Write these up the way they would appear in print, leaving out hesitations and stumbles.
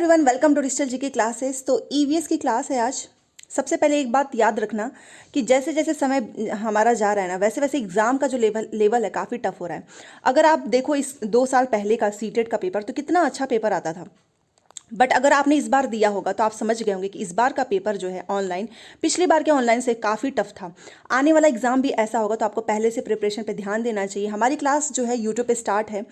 Everyone, welcome to digital जी की classes. तो EVS की क्लास है आज। सबसे पहले एक बात याद रखना कि जैसे जैसे समय हमारा जा रहा है ना, वैसे वैसे एग्ज़ाम का जो लेवल है काफ़ी टफ हो रहा है। अगर आप देखो इस 2 साल पहले का सीटेट का पेपर, तो कितना अच्छा पेपर आता था। बट अगर आपने इस बार दिया होगा तो आप समझ गए होंगे कि इस बार का पेपर जो है ऑनलाइन, पिछली बार के ऑनलाइन से काफ़ी टफ था। आने वाला एग्जाम भी ऐसा होगा, तो आपको पहले से प्रिपरेशन पे ध्यान देना चाहिए। हमारी क्लास जो है यूट्यूब पे स्टार्ट है।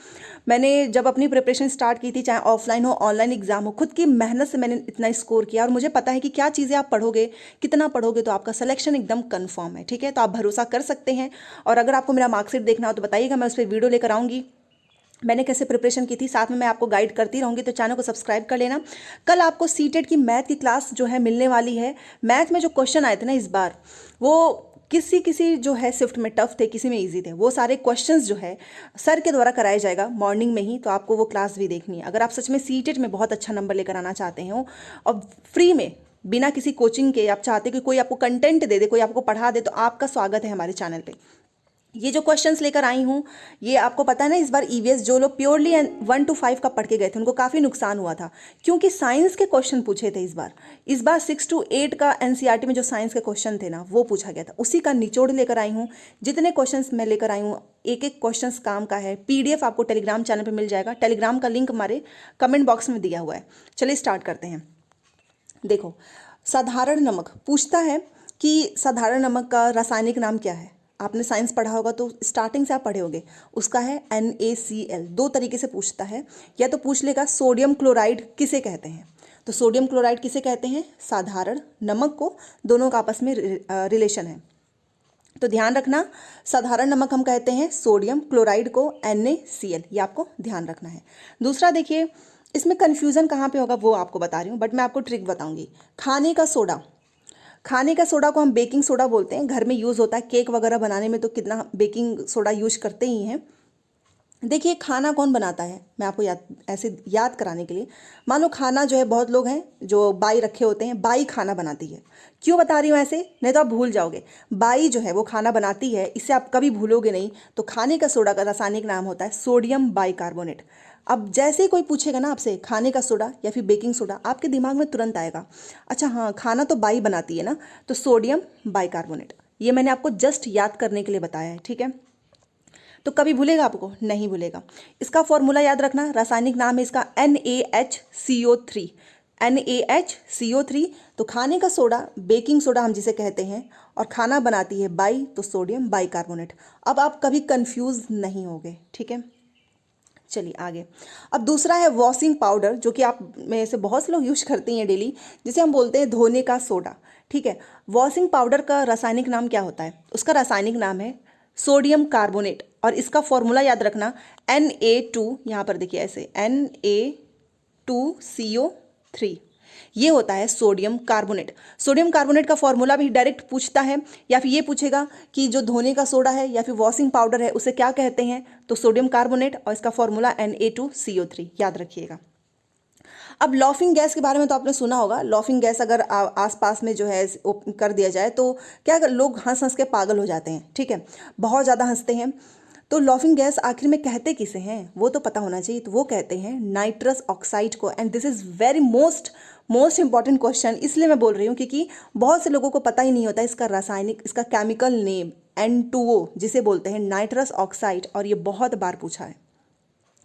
मैंने जब अपनी प्रिपरेशन स्टार्ट की थी, चाहे ऑफलाइन हो ऑनलाइन एग्जाम हो, खुद की मेहनत से मैंने इतना स्कोर किया और मुझे पता है कि क्या चीज़ें आप पढ़ोगे, कितना पढ़ोगे तो आपका सिलेक्शन एकदम कन्फर्म है। ठीक है, तो आप भरोसा कर सकते हैं। और अगर आपको मेरा मार्कशीट देखना हो तो बताइएगा, मैं उस पर वीडियो लेकर आऊँगी। मैंने कैसे प्रिपरेशन की थी, साथ में मैं आपको गाइड करती रहूँगी, तो चैनल को सब्सक्राइब कर लेना। कल आपको सीटेट की मैथ की क्लास जो है मिलने वाली है। मैथ में जो क्वेश्चन आए थे ना इस बार, वो किसी किसी जो है शिफ्ट में टफ थे, किसी में इजी थे। वो सारे क्वेश्चंस जो है सर के द्वारा कराया जाएगा मॉर्निंग में ही, तो आपको वो क्लास भी देखनी है। अगर आप सच में सीटेट में बहुत अच्छा नंबर लेकर आना चाहते हो और फ्री में, बिना किसी कोचिंग के, आप चाहते कि कोई आपको कंटेंट दे दे, कोई आपको पढ़ा दे, तो आपका स्वागत है हमारे चैनल पे। ये जो क्वेश्चंस लेकर आई हूँ, ये आपको पता है ना, इस बार ईवीएस जो लोग प्योरली 1 to 5 का पढ़ के गए थे उनको काफ़ी नुकसान हुआ था, क्योंकि साइंस के क्वेश्चन पूछे थे इस बार 6 to 8 का एनसीईआरटी में जो साइंस के क्वेश्चन थे ना, वो पूछा गया था। उसी का निचोड़ लेकर आई हूँ। जितने क्वेश्चंस मैं लेकर आई हूँ, एक एक क्वेश्चंस काम का है। पीडीएफ आपको टेलीग्राम चैनल पर मिल जाएगा। टेलीग्राम का लिंक हमारे कमेंट बॉक्स में दिया हुआ है। चलिए स्टार्ट करते हैं। देखो, साधारण नमक पूछता है कि साधारण नमक का रासायनिक नाम क्या है। आपने साइंस पढ़ा होगा तो स्टार्टिंग से आप पढ़े होंगे। उसका है NaCl। दो तरीके से पूछता है, या तो पूछ लेगा सोडियम क्लोराइड किसे कहते हैं। तो सोडियम क्लोराइड किसे कहते हैं? साधारण नमक को। दोनों का आपस में रिलेशन है, तो ध्यान रखना। साधारण नमक हम कहते हैं सोडियम, क्लोराइड को NaCl। ये आपको ध्यान रखना है। दूसरा देखिए, इसमें कन्फ्यूज़न कहाँ पे होगा वो आपको बता रही हूँ, बट मैं आपको ट्रिक बताऊंगी। खाने का सोडा, खाने का सोडा को हम बेकिंग सोडा बोलते हैं। घर में यूज़ होता है, केक वगैरह बनाने में तो कितना बेकिंग सोडा यूज करते ही हैं। देखिए, खाना कौन बनाता है, मैं आपको ऐसे याद कराने के लिए, मान लो खाना जो है, बहुत लोग हैं जो बाई रखे होते हैं, बाई खाना बनाती है। क्यों बता रही हूँ ऐसे, नहीं तो आप भूल जाओगे। बाई जो है वो खाना बनाती है, इससे आप कभी भूलोगे नहीं। तो खाने का सोडा का रासायनिक नाम होता है सोडियम बाइकार्बोनेट। अब जैसे ही कोई पूछेगा ना आपसे खाने का सोडा या फिर बेकिंग सोडा, आपके दिमाग में तुरंत आएगा, अच्छा हाँ, खाना तो बाई बनाती है ना, तो सोडियम बाइकार्बोनेट। ये मैंने आपको जस्ट याद करने के लिए बताया है, ठीक है। तो कभी भूलेगा आपको? नहीं भूलेगा। इसका फॉर्मूला याद रखना। रासायनिक नाम है इसका NaHCO3। NaHCO3। तो खाने का सोडा, बेकिंग सोडा हम जिसे कहते हैं, और खाना बनाती है बाई, तो सोडियम बाइकार्बोनेट। अब आप कभी कंफ्यूज नहीं होगे, ठीक है। चलिए आगे। अब दूसरा है वॉशिंग पाउडर, जो कि आप में से बहुत से लोग यूज करते हैं डेली, जिसे हम बोलते हैं धोने का सोडा, ठीक है। वॉशिंग पाउडर का रासायनिक नाम क्या होता है? उसका रासायनिक नाम है सोडियम कार्बोनेट, और इसका फॉर्मूला याद रखना Na2। यहाँ पर देखिए ऐसे Na2CO3, ये होता है सोडियम कार्बोनेट। सोडियम कार्बोनेट का फॉर्मूला भी डायरेक्ट पूछता है, या फिर ये पूछेगा कि जो धोने का सोडा है या फिर वॉशिंग पाउडर है उसे क्या कहते हैं, तो सोडियम कार्बोनेट, और इसका फॉर्मूला Na2CO3, याद रखिएगा। अब लॉफिंग गैस के बारे में तो आपने सुना होगा। लॉफिंग गैस अगर आसपास में जो है कर दिया जाए तो क्या लोग हंस हंस के पागल हो जाते हैं, ठीक है, बहुत ज़्यादा हंसते हैं। तो लॉफिंग गैस आखिर में कहते किसे हैं वो तो पता होना चाहिए। तो वो कहते हैं नाइट्रस ऑक्साइड को। And this is very most important question, इसलिए मैं बोल रही हूँ क्योंकि बहुत से लोगों को पता ही नहीं होता इसका रासायनिक, इसका केमिकल नेम N2O, जिसे बोलते हैं नाइट्रस ऑक्साइड, और ये बहुत बार पूछा है।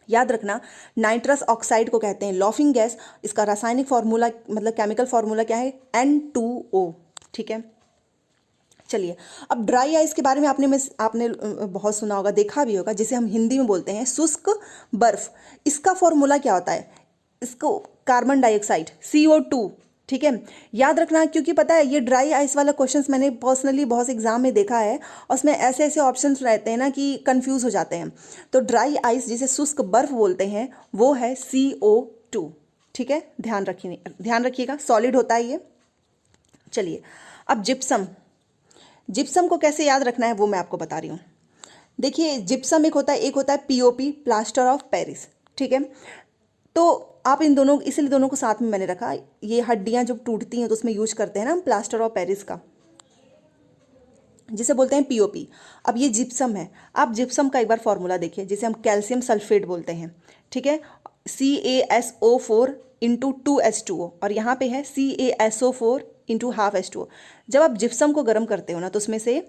याद रखना, नाइट्रस ऑक्साइड को कहते हैं लॉफिंग गैस। इसका रासायनिक फार्मूला, मतलब केमिकल फार्मूला क्या है? N2O, ठीक है। चलिए, अब ड्राई आइस के बारे में आपने बहुत सुना होगा, देखा भी होगा, जिसे हम हिंदी में बोलते हैं शुष्क बर्फ। इसका फॉर्मूला क्या होता है? इसको कार्बन डाइऑक्साइड, CO2, ठीक है। याद रखना, क्योंकि पता है ये ड्राई आइस वाला क्वेश्चंस मैंने पर्सनली बहुत एग्जाम में देखा है, और उसमें ऐसे ऐसे ऑप्शंस रहते हैं ना कि कंफ्यूज हो जाते हैं। तो ड्राई आइस, जिसे शुष्क बर्फ बोलते हैं, वो है CO2, ठीक है। ध्यान रखिएगा, सॉलिड होता है ये। चलिए, अब जिप्सम। जिप्सम को कैसे याद रखना है वो मैं आपको बता रही हूँ। देखिए, जिप्सम एक होता है POP, प्लास्टर ऑफ पेरिस, ठीक है। तो आप इन दोनों, इसलिए दोनों को साथ में मैंने रखा। ये हड्डियां जब टूटती हैं तो उसमें यूज करते हैं ना हम प्लास्टर ऑफ पेरिस का, जिसे बोलते हैं POP। अब ये जिप्सम है। आप जिप्सम का एक बार फॉर्मूला देखिए, जिसे हम कैल्शियम सल्फेट बोलते हैं, ठीक है। CaSO4 इंटू 2H2O, और यहाँ पे है CaSO4 इंटू हाफ H2O। जब आप जिप्सम को गर्म करते हो ना तो उसमें से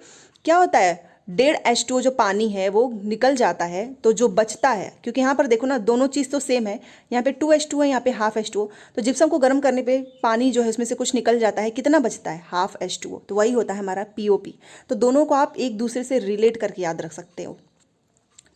क्या होता है, 1.5 H2O जो पानी है वो निकल जाता है, तो जो बचता है, क्योंकि यहाँ पर देखो ना दोनों चीज़ तो सेम है, यहाँ पे 2H2O है, यहाँ पे हाफ H2O, तो जिप्सम को गर्म करने पे पानी जो है उसमें से कुछ निकल जाता है, कितना बचता है, हाफ H2O, तो वही होता है हमारा POP। तो दोनों को आप एक दूसरे से रिलेट करके याद रख सकते हो,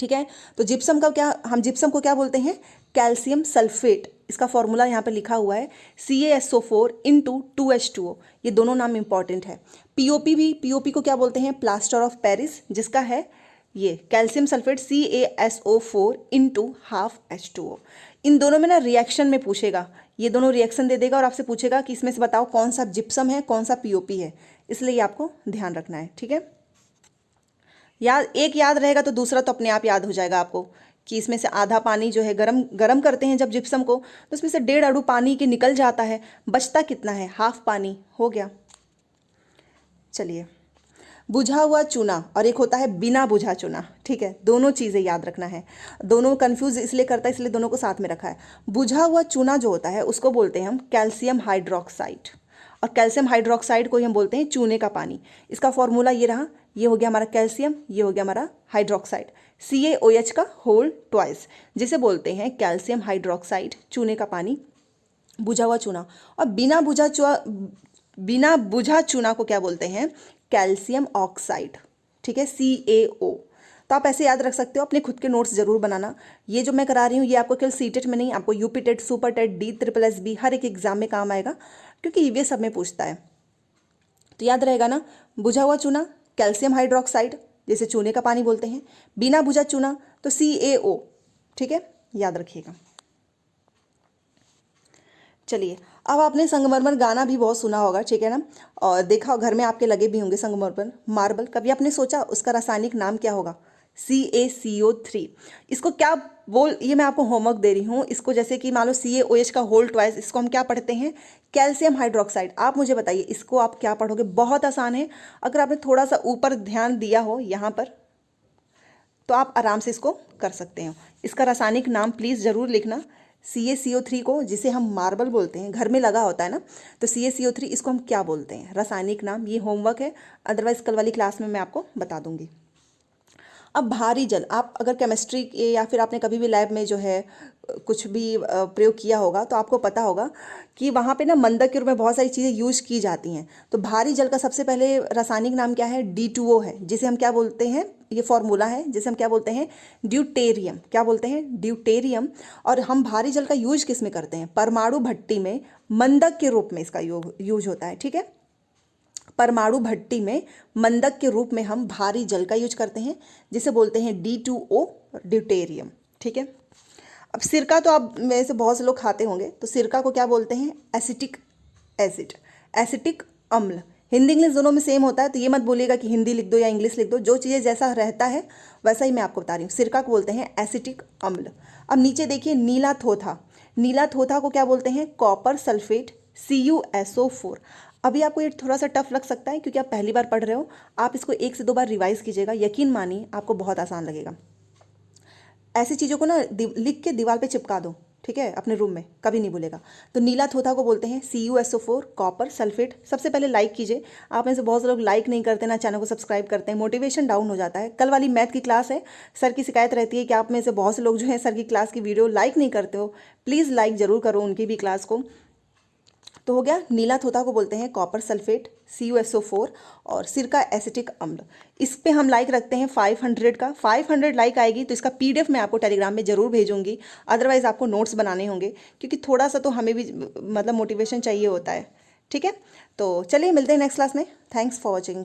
ठीक है। तो जिप्सम का क्या, हम जिप्सम को क्या बोलते हैं, कैल्शियम सल्फेट। इसका फॉर्मूला यहाँ पे लिखा हुआ है CaSO4 इंटू 2H2O, ये दोनों नाम इंपॉर्टेंट है। POP भी, POP को क्या बोलते हैं, प्लास्टर ऑफ पेरिस, जिसका है ये calcium sulphate CaSO4 into half H2O। इन दोनों में ना रिएक्शन में पूछेगा, ये दोनों रिएक्शन दे देगा और आपसे पूछेगा कि इसमें से बताओ कौन सा जिप्सम है कौन सा POP है, इसलिए ये आपको ध्यान रखना है, ठीक है। एक याद रहेगा तो दूसरा तो अपने आप याद हो जाएगा आपको, कि इसमें से आधा पानी जो है गरम करते हैं जब जिप्सम को, तो इसमें से 1.5 अणु पानी के निकल जाता है, बचता कितना है, हाफ पानी हो गया। चलिए, बुझा हुआ चूना और एक होता है बिना बुझा चूना, ठीक है, दोनों चीज़ें याद रखना है। दोनों कंफ्यूज इसलिए करता है, इसलिए दोनों को साथ में रखा है। बुझा हुआ चूना जो होता है उसको बोलते हैं हम कैल्शियम हाइड्रोक्साइड, और कैल्शियम हाइड्रोक्साइड को ही हम बोलते हैं चूने का पानी। इसका फॉर्मूला ये रहा, ये हो गया हमारा कैल्शियम, ये हो गया हमारा हाइड्रोक्साइड, CaOH का होल ट्वाइस, जिसे बोलते हैं कैल्शियम हाइड्रोक्साइड, चूने का पानी, बुझा हुआ चूना। और बिना बुझा चूना को क्या बोलते हैं, कैल्शियम ऑक्साइड, ठीक है, CaO। तो आप ऐसे याद रख सकते हो, अपने खुद के नोट्स जरूर बनाना। ये जो मैं करा रही हूँ ये आपको केवल सीटेट में नहीं, आपको UP TET, super TET, DSSB हर एक एग्जाम में काम आएगा, क्योंकि EVS सब में पूछता है। तो याद रहेगा ना, बुझा हुआ चूना कैल्शियम हाइड्रोक्साइड, जिसे चूने का पानी बोलते हैं, बिना बुझा चूना तो CaO, ठीक है, याद रखिएगा। चलिए, अब आपने संगमरमर गाना भी बहुत सुना होगा, ठीक है ना, और देखा घर में आपके लगे भी होंगे संगमरमर मार्बल। कभी आपने सोचा उसका रासायनिक नाम क्या होगा, CaCO3। इसको क्या ये मैं आपको होमवर्क दे रही हूँ, इसको जैसे कि मान लो CaOH का होल ट्वाइस, इसको हम क्या पढ़ते हैं, कैल्शियम हाइड्रोक्साइड। आप मुझे बताइए इसको आप क्या पढ़ोगे, बहुत आसान है। अगर आपने थोड़ा सा ऊपर ध्यान दिया हो यहाँ पर तो आप आराम से इसको कर सकते हो। इसका रासायनिक नाम प्लीज़ ज़रूर लिखना, CaCO3 को, जिसे हम मार्बल बोलते हैं, घर में लगा होता है ना, तो CaCO3 इसको हम क्या बोलते हैं, रासायनिक नाम। ये होमवर्क है, अदरवाइज कल वाली क्लास में मैं आपको बता दूंगी। अब भारी जल, आप अगर केमिस्ट्री के या फिर आपने कभी भी लैब में जो है कुछ भी प्रयोग किया होगा तो आपको पता होगा कि वहाँ पे ना मंदक के रूप में बहुत सारी चीज़ें यूज की जाती हैं। तो भारी जल का सबसे पहले रासायनिक नाम क्या है, D2O है, जिसे हम क्या बोलते हैं, ये फॉर्मूला है जिसे हम क्या बोलते हैं, ड्यूटेरियम। क्या बोलते हैं, ड्यूटेरियम। और हम भारी जल का यूज किस में करते हैं, परमाणु भट्टी में मंदक के रूप में इसका यूज होता है, ठीक है। परमाणु भट्टी में मंदक के रूप में हम भारी जल का यूज करते हैं, जिसे बोलते हैं D2O, ड्यूटेरियम, ठीक है। अब सिरका तो आप में से बहुत से लोग खाते होंगे, तो सिरका को क्या बोलते हैं, एसिटिक एसिड, एसिटिक अम्ल। हिंदी इंग्लिश दोनों में सेम होता है, तो ये मत बोलिएगा कि हिंदी लिख दो या इंग्लिश लिख दो, जो चीज़ें जैसा रहता है वैसा ही मैं आपको बता रही हूँ। सिरका को बोलते हैं एसिटिक अम्ल। अब नीचे देखिए नीला थोथा, नीला थोथा को क्या बोलते हैं, कॉपर सल्फेट, CuSO4। अभी आपको ये थोड़ा सा टफ लग सकता है क्योंकि आप पहली बार पढ़ रहे हो, आप इसको 1 से 2 बार रिवाइज कीजिएगा, यकीन मानिए आपको बहुत आसान लगेगा। ऐसी चीज़ों को ना लिख के दीवार पे चिपका दो, ठीक है, अपने रूम में, कभी नहीं भूलेगा। तो नीला थोथा को बोलते हैं CuSO4, कॉपर सल्फेट। सबसे पहले लाइक कीजिए, आप में से बहुत से लोग लाइक नहीं करते ना चैनल को सब्सक्राइब करते हैं, मोटिवेशन डाउन हो जाता है। कल वाली मैथ की क्लास है, सर की शिकायत रहती है कि आप में से बहुत से लोग जो है सर की क्लास की वीडियो लाइक नहीं करते हो, प्लीज़ लाइक ज़रूर करो उनकी भी क्लास को। तो हो गया, नीला थोथा को बोलते हैं कॉपर सल्फेट, CuSO4, और सिरका एसिटिक अम्ल। इस पे हम लाइक रखते हैं 500 का। 500 लाइक आएगी तो इसका PDF मैं आपको टेलीग्राम में ज़रूर भेजूंगी, अदरवाइज़ आपको नोट्स बनाने होंगे, क्योंकि थोड़ा सा तो हमें भी मतलब मोटिवेशन चाहिए होता है, ठीक है। तो चलिए मिलते हैं नेक्स्ट क्लास में। Thanks for watching.